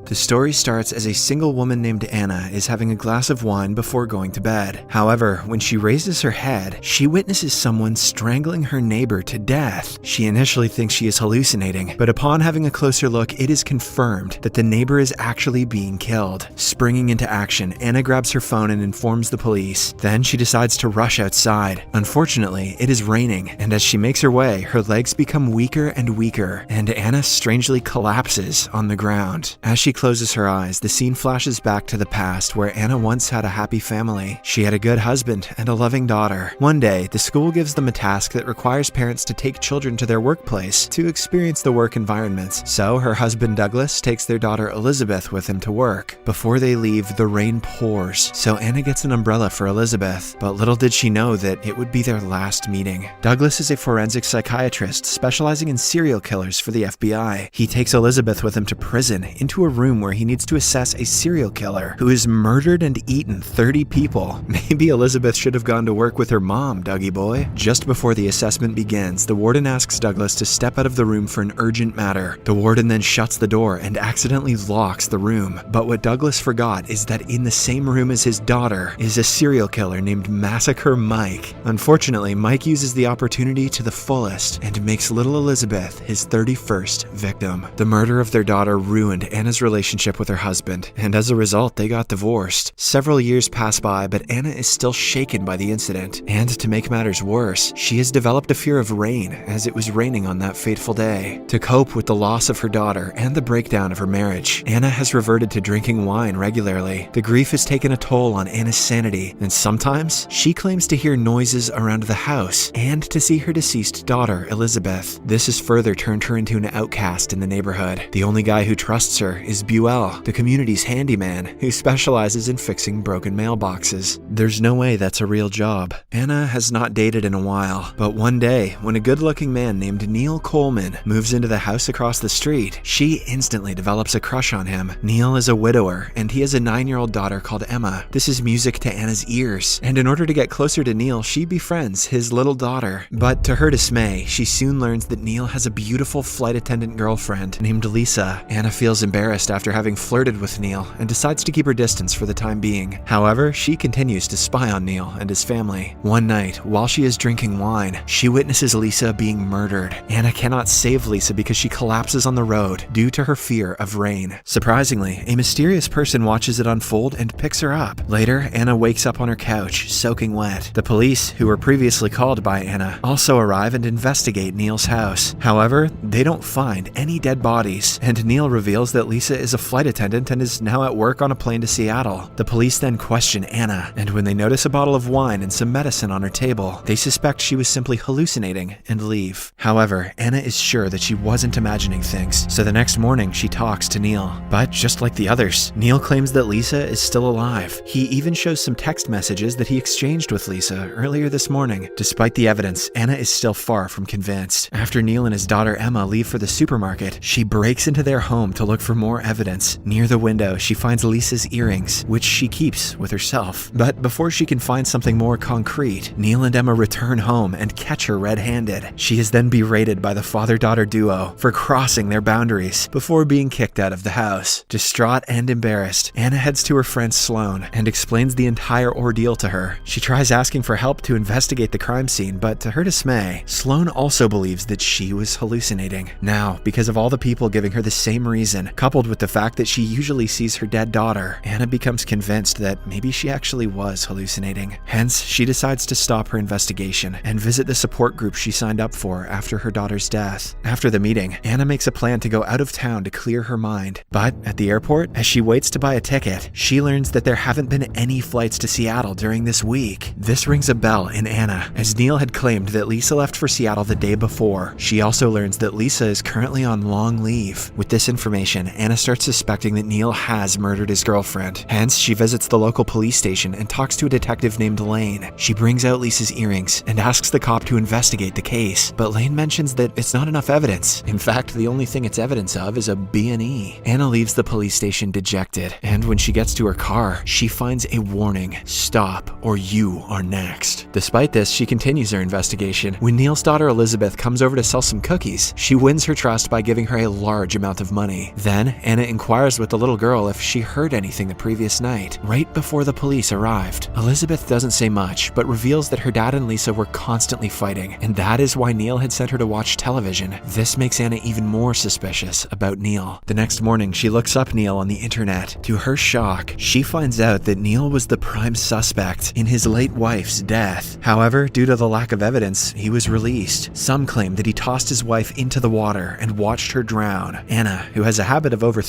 The story starts as a single woman named Anna is having a glass of wine before going to bed. However, when she raises her head, she witnesses someone strangling her neighbor to death. She initially thinks she is hallucinating, but upon having a closer look, it is confirmed that the neighbor is actually being killed. Springing into action, Anna grabs her phone and informs the police. Then she decides to rush outside. Unfortunately, it is raining, and as she makes her way, her legs become weaker and weaker, and Anna strangely collapses on the ground. As she closes her eyes, the scene flashes back to the past where Anna once had a happy family. She had a good husband and a loving daughter. One day, the school gives them a task that requires parents to take children to their workplace to experience the work environments. So her husband Douglas takes their daughter Elizabeth with him to work. Before they leave, the rain pours, so Anna gets an umbrella for Elizabeth, but little did she know that it would be their last meeting. Douglas is a forensic psychiatrist specializing in serial killers for the FBI. He takes Elizabeth with him to prison, into a room where he needs to assess a serial killer who has murdered and eaten 30 people. Maybe Elizabeth should have gone to work with her mom, Dougie boy. Just before the assessment begins, the warden asks Douglas to step out of the room for an urgent matter. The warden then shuts the door and accidentally locks the room. But what Douglas forgot is that in the same room as his daughter is a serial killer named Massacre Mike. Unfortunately, Mike uses the opportunity to the fullest and makes little Elizabeth his 31st victim. The murder of their daughter ruined Anna's relationship with her husband, and as a result, they got divorced. Several years pass by, but Anna is still shaken by the incident, and to make matters worse, she has developed a fear of rain as it was raining on that fateful day. To cope with the loss of her daughter and the breakdown of her marriage, Anna has reverted to drinking wine regularly. The grief has taken a toll on Anna's sanity, and sometimes she claims to hear noises around the house and to see her deceased daughter, Elizabeth. This has further turned her into an outcast in the neighborhood. The only guy who trusts her is Buell, the community's handyman, who specializes in fixing broken mailboxes. There's no way that's a real job. Anna has not dated in a while, but one day, when a good-looking man named Neil Coleman moves into the house across the street, she instantly develops a crush on him. Neil is a widower, and he has a 9-year-old daughter called Emma. This is music to Anna's ears, and in order to get closer to Neil, she befriends his little daughter. But to her dismay, she soon learns that Neil has a beautiful flight attendant girlfriend named Lisa. Anna feels embarrassed after having flirted with Neil and decides to keep her distance for the time being. However, she continues to spy on Neil and his family. One night, while she is drinking wine, she witnesses Lisa being murdered. Anna cannot save Lisa because she collapses on the road due to her fear of rain. Surprisingly, a mysterious person watches it unfold and picks her up. Later, Anna wakes up on her couch, soaking wet. The police, who were previously called by Anna, also arrive and investigate Neil's house. However, they don't find any dead bodies, and Neil reveals that Lisa is a flight attendant and is now at work on a plane to Seattle. The police then question Anna, and when they notice a bottle of wine and some medicine on her table, they suspect she was simply hallucinating and leave. However, Anna is sure that she wasn't imagining things, so the next morning she talks to Neil. But just like the others, Neil claims that Lisa is still alive. He even shows some text messages that he exchanged with Lisa earlier this morning. Despite the evidence, Anna is still far from convinced. After Neil and his daughter Emma leave for the supermarket, she breaks into their home to look for more evidence. Near the window, she finds Lisa's earrings, which she keeps with herself. But before she can find something more concrete, Neil and Emma return home and catch her red-handed. She is then berated by the father-daughter duo for crossing their boundaries before being kicked out of the house. Distraught and embarrassed, Anna heads to her friend Sloane and explains the entire ordeal to her. She tries asking for help to investigate the crime scene, but to her dismay, Sloane also believes that she was hallucinating. Now, because of all the people giving her the same reason, coupled with the fact that she usually sees her dead daughter, Anna becomes convinced that maybe she actually was hallucinating. Hence, she decides to stop her investigation and visit the support group she signed up for after her daughter's death. After the meeting, Anna makes a plan to go out of town to clear her mind. But at the airport, as she waits to buy a ticket, she learns that there haven't been any flights to Seattle during this week. This rings a bell in Anna, as Neil had claimed that Lisa left for Seattle the day before. She also learns that Lisa is currently on long leave. With this information, Anna starts suspecting that Neil has murdered his girlfriend. Hence, she visits the local police station and talks to a detective named Lane. She brings out Lisa's earrings and asks the cop to investigate the case, but Lane mentions that it's not enough evidence. In fact, the only thing it's evidence of is a B&E. Anna leaves the police station dejected, and when she gets to her car, she finds a warning: stop or you are next. Despite this, she continues her investigation. When Neil's daughter Elizabeth comes over to sell some cookies, she wins her trust by giving her a large amount of money. Then, Anna Anna inquires with the little girl if she heard anything the previous night, right before the police arrived. Elizabeth doesn't say much, but reveals that her dad and Lisa were constantly fighting, and that is why Neil had sent her to watch television. This makes Anna even more suspicious about Neil. The next morning, she looks up Neil on the internet. To her shock, she finds out that Neil was the prime suspect in his late wife's death. However, due to the lack of evidence, he was released. Some claim that he tossed his wife into the water and watched her drown. Anna, who has a habit of overthinking,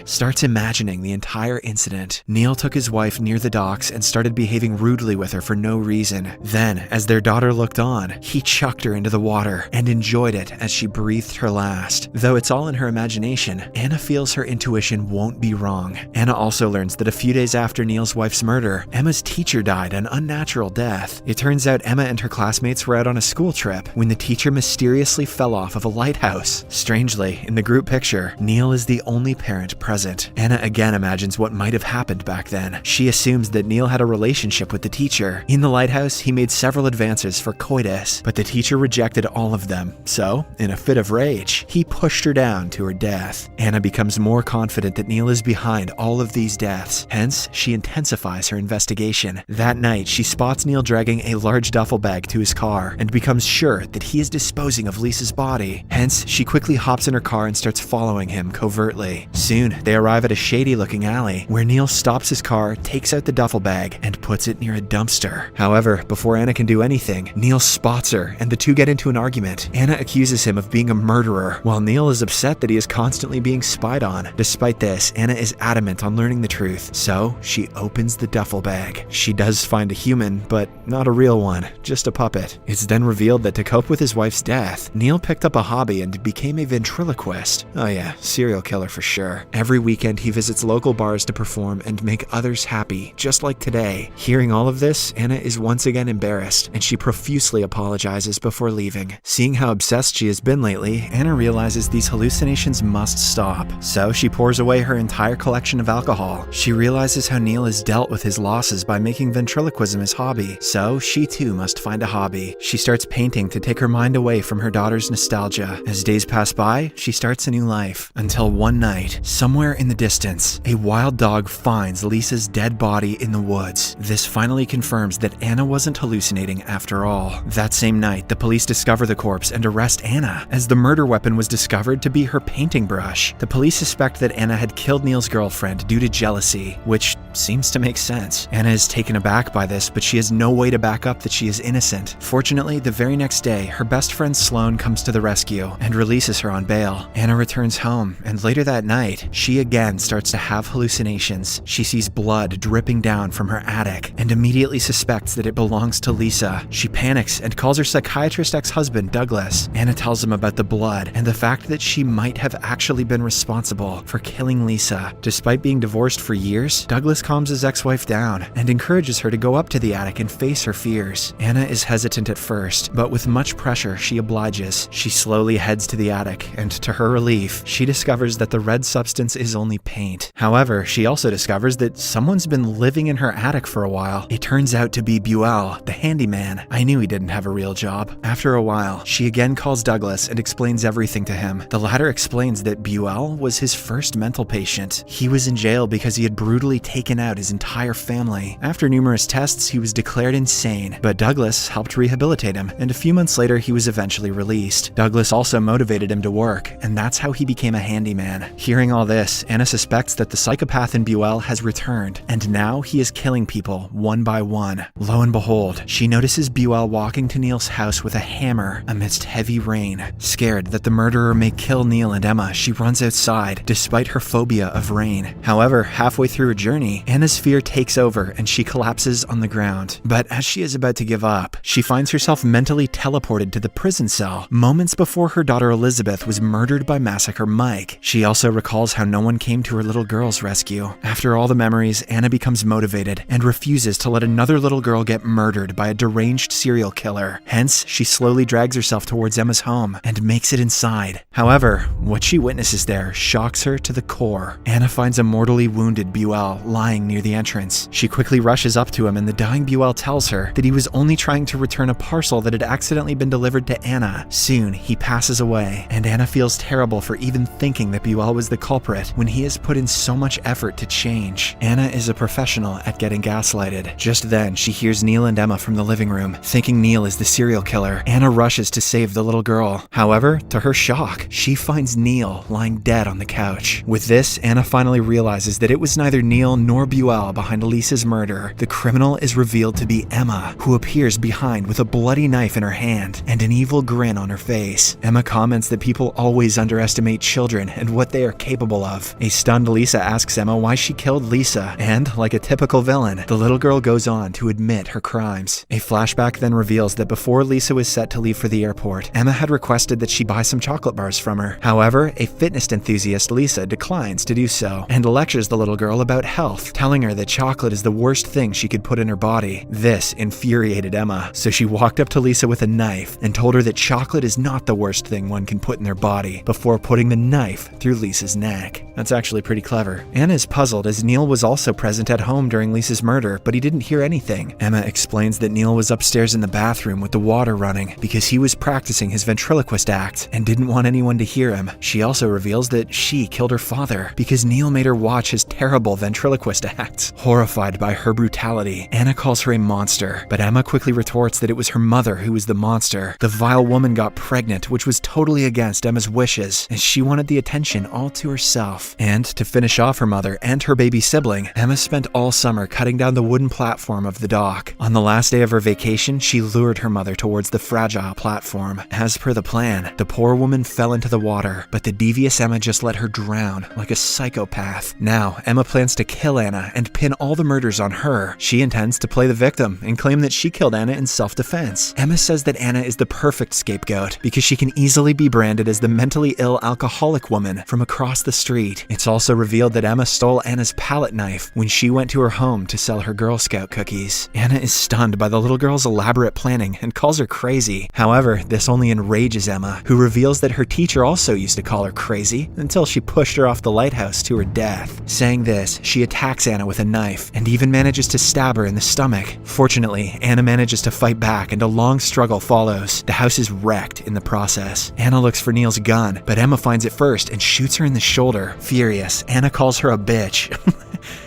starts imagining the entire incident. Neil took his wife near the docks and started behaving rudely with her for no reason. Then, as their daughter looked on, he chucked her into the water and enjoyed it as she breathed her last. Though it's all in her imagination, Anna feels her intuition won't be wrong. Anna also learns that a few days after Neil's wife's murder, Emma's teacher died an unnatural death. It turns out Emma and her classmates were out on a school trip when the teacher mysteriously fell off of a lighthouse. Strangely, in the group picture, Neil is the only parent present. Anna again imagines what might have happened back then. She assumes that Neil had a relationship with the teacher. In the lighthouse, he made several advances for coitus, but the teacher rejected all of them. So, in a fit of rage, he pushed her down to her death. Anna becomes more confident that Neil is behind all of these deaths. Hence, she intensifies her investigation. That night, she spots Neil dragging a large duffel bag to his car and becomes sure that he is disposing of Lisa's body. Hence, she quickly hops in her car and starts following him covertly. Soon, they arrive at a shady-looking alley where Neil stops his car, takes out the duffel bag, and puts it near a dumpster. However, before Anna can do anything, Neil spots her and the two get into an argument. Anna accuses him of being a murderer, while Neil is upset that he is constantly being spied on. Despite this, Anna is adamant on learning the truth, so she opens the duffel bag. She does find a human, but not a real one, just a puppet. It's then revealed that to cope with his wife's death, Neil picked up a hobby and became a ventriloquist. Oh yeah, serial killer for sure. Every weekend he visits local bars to perform and make others happy, just like today. Hearing all of this, Anna is once again embarrassed, and she profusely apologizes before leaving. Seeing how obsessed she has been lately, Anna realizes these hallucinations must stop, so she pours away her entire collection of alcohol. She realizes how Neil has dealt with his losses by making ventriloquism his hobby, so she too must find a hobby. She starts painting to take her mind away from her daughter's nostalgia. As days pass by, she starts a new life, until one night, somewhere in the distance, a wild dog finds Lisa's dead body in the woods. This finally confirms that Anna wasn't hallucinating after all. That same night, the police discover the corpse and arrest Anna, as the murder weapon was discovered to be her painting brush. The police suspect that Anna had killed Neil's girlfriend due to jealousy, which seems to make sense. Anna is taken aback by this, but she has no way to back up that she is innocent. Fortunately, the very next day, her best friend Sloane comes to the rescue and releases her on bail. Anna returns home, and later that night, she again starts to have hallucinations. She sees blood dripping down from her attic and immediately suspects that it belongs to Lisa. She panics and calls her psychiatrist ex-husband Douglas. Anna tells him about the blood and the fact that she might have actually been responsible for killing Lisa. Despite being divorced for years, Douglas calms his ex-wife down and encourages her to go up to the attic and face her fears. Anna is hesitant at first, but with much pressure, she obliges. She slowly heads to the attic, and to her relief, she discovers that the red substance is only paint. However, she also discovers that someone's been living in her attic for a while. It turns out to be Buell, the handyman. I knew he didn't have a real job. After a while, she again calls Douglas and explains everything to him. The latter explains that Buell was his first mental patient. He was in jail because he had brutally taken out his entire family. After numerous tests, he was declared insane, but Douglas helped rehabilitate him, and a few months later, he was eventually released. Douglas also motivated him to work, and that's how he became a handyman. Hearing all this, Anna suspects that the psychopath in Buell has returned, and now he is killing people one by one. Lo and behold, she notices Buell walking to Neil's house with a hammer amidst heavy rain. Scared that the murderer may kill Neil and Emma, she runs outside, despite her phobia of rain. However, halfway through her journey, Anna's fear takes over and she collapses on the ground. But as she is about to give up, she finds herself mentally teleported to the prison cell moments before her daughter Elizabeth was murdered by Massacre Mike. She also recalls how no one came to her little girl's rescue. After all the memories, Anna becomes motivated and refuses to let another little girl get murdered by a deranged serial killer. Hence, she slowly drags herself towards Emma's home and makes it inside. However, what she witnesses there shocks her to the core. Anna finds a mortally wounded Buell lying near the entrance. She quickly rushes up to him, and the dying Buell tells her that he was only trying to return a parcel that had accidentally been delivered to Anna. Soon, he passes away, and Anna feels terrible for even thinking that Buell was the the culprit when he has put in so much effort to change. Anna is a professional at getting gaslighted. Just then, she hears Neil and Emma from the living room. Thinking Neil is the serial killer, Anna rushes to save the little girl. However, to her shock, she finds Neil lying dead on the couch. With this, Anna finally realizes that it was neither Neil nor Buell behind Lisa's murder. The criminal is revealed to be Emma, who appears behind with a bloody knife in her hand and an evil grin on her face. Emma comments that people always underestimate children and what they are capable of. A stunned Lisa asks Emma why she killed Lisa, and, like a typical villain, the little girl goes on to admit her crimes. A flashback then reveals that before Lisa was set to leave for the airport, Emma had requested that she buy some chocolate bars from her. However, a fitness enthusiast, Lisa, declines to do so and lectures the little girl about health, telling her that chocolate is the worst thing she could put in her body. This infuriated Emma, so she walked up to Lisa with a knife and told her that chocolate is not the worst thing one can put in their body, before putting the knife through Lisa's neck. That's actually pretty clever. Anna is puzzled as Neil was also present at home during Lisa's murder, but he didn't hear anything. Emma explains that Neil was upstairs in the bathroom with the water running because he was practicing his ventriloquist act and didn't want anyone to hear him. She also reveals that she killed her father because Neil made her watch his terrible ventriloquist acts. Horrified by her brutality, Anna calls her a monster, but Emma quickly retorts that it was her mother who was the monster. The vile woman got pregnant, which was totally against Emma's wishes, as she wanted the attention all to herself. And to finish off her mother and her baby sibling, Emma spent all summer cutting down the wooden platform of the dock. On the last day of her vacation, she lured her mother towards the fragile platform. As per the plan, the poor woman fell into the water, but the devious Emma just let her drown like a psychopath. Now, Emma plans to kill Anna and pin all the murders on her. She intends to play the victim and claim that she killed Anna in self-defense. Emma says that Anna is the perfect scapegoat because she can easily be branded as the mentally ill alcoholic woman from across the street. It's also revealed that Emma stole Anna's palette knife when she went to her home to sell her Girl Scout cookies. Anna is stunned by the little girl's elaborate planning and calls her crazy. However, this only enrages Emma, who reveals that her teacher also used to call her crazy until she pushed her off the lighthouse to her death. Saying this, she attacks Anna with a knife and even manages to stab her in the stomach. Fortunately, Anna manages to fight back and a long struggle follows. The house is wrecked in the process. Anna looks for Neil's gun, but Emma finds it first and shoots her in the shoulder. Furious, Anna calls her a bitch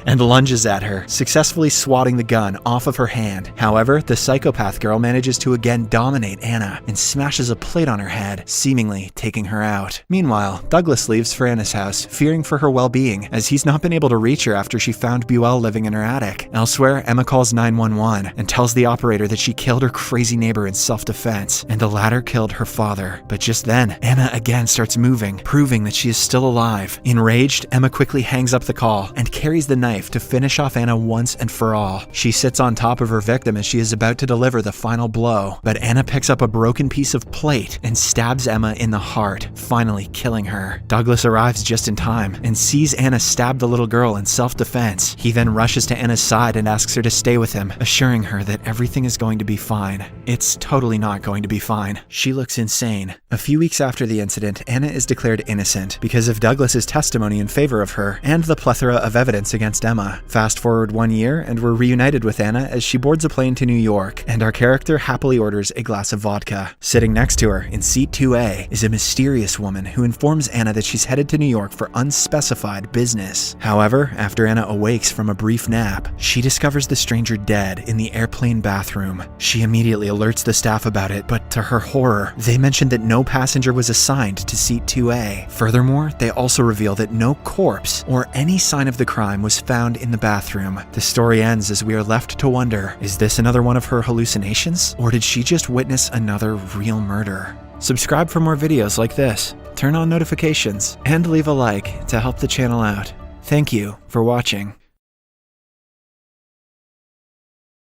and lunges at her, successfully swatting the gun off of her hand. However, the psychopath girl manages to again dominate Anna and smashes a plate on her head, seemingly taking her out. Meanwhile, Douglas leaves for Anna's house, fearing for her well-being, as he's not been able to reach her after she found Buell living in her attic. Elsewhere, Emma calls 911 and tells the operator that she killed her crazy neighbor in self-defense, and the latter killed her father. But just then, Anna again starts moving, proving that she is still alive. Enraged, Emma quickly hangs up the call and carries the knife to finish off Anna once and for all. She sits on top of her victim as she is about to deliver the final blow, but Anna picks up a broken piece of plate and stabs Emma in the heart, finally killing her. Douglas arrives just in time and sees Anna stab the little girl in self-defense. He then rushes to Anna's side and asks her to stay with him, assuring her that everything is going to be fine. It's totally not going to be fine. She looks insane. A few weeks after the incident, Anna is declared innocent because of Douglas's testimony in favor of her and the plethora of evidence against Emma. Fast forward 1 year and we're reunited with Anna as she boards a plane to New York, and our character happily orders a glass of vodka. Sitting next to her in seat 2A is a mysterious woman who informs Anna that she's headed to New York for unspecified business. However, after Anna awakes from a brief nap, she discovers the stranger dead in the airplane bathroom. She immediately alerts the staff about it, but to her horror, they mention that no passenger was assigned to seat 2A. Furthermore, they also reveal that no corpse or any sign of the crime was found in the bathroom. The story ends as we are left to wonder, is this another one of her hallucinations? Or did she just witness another real murder? Subscribe for more videos like this, turn on notifications, and leave a like to help the channel out. Thank you for watching.